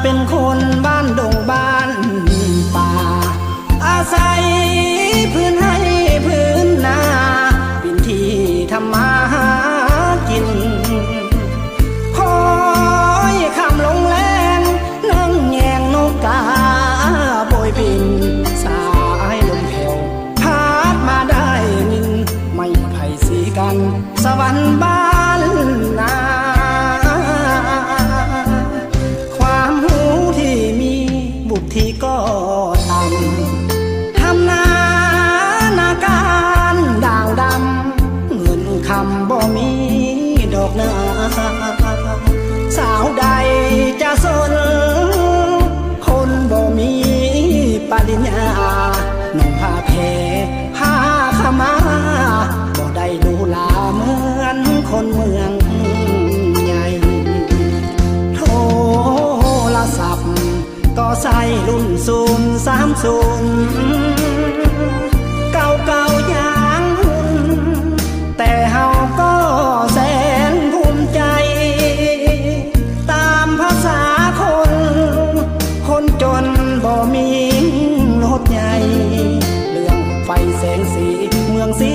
เป็นคนบ้านดงบ้านป่าอาศัยพื้นให้พื้นนาเป็นที่ทำมาหากินคอยคำลงแรงนั่งแยงนกกาโบยบินสายลมแผ่วพัดมาได้นินไม่ไผ่สีกันสวรรค์บ้านนาความหูที่มีบุตรที่ก็ต่ำทำนาการด่างดำเงินคำบ่มีดอกนาสาวใดจะสนคนบ่มีปริญญาหนุ่มผ้าแพรผ้าขมาบ่ได้ดูลาเหมือนคนเมืองใหญ่โทรศัพท์ก็ใส่รุ่น030เก่าๆอย่างหุ่นแต่เฮาก็แสนภูมิใจตามภาษาคนจนบ่มีรถใหญ่เรื่องไฟแสงสีเมืองสี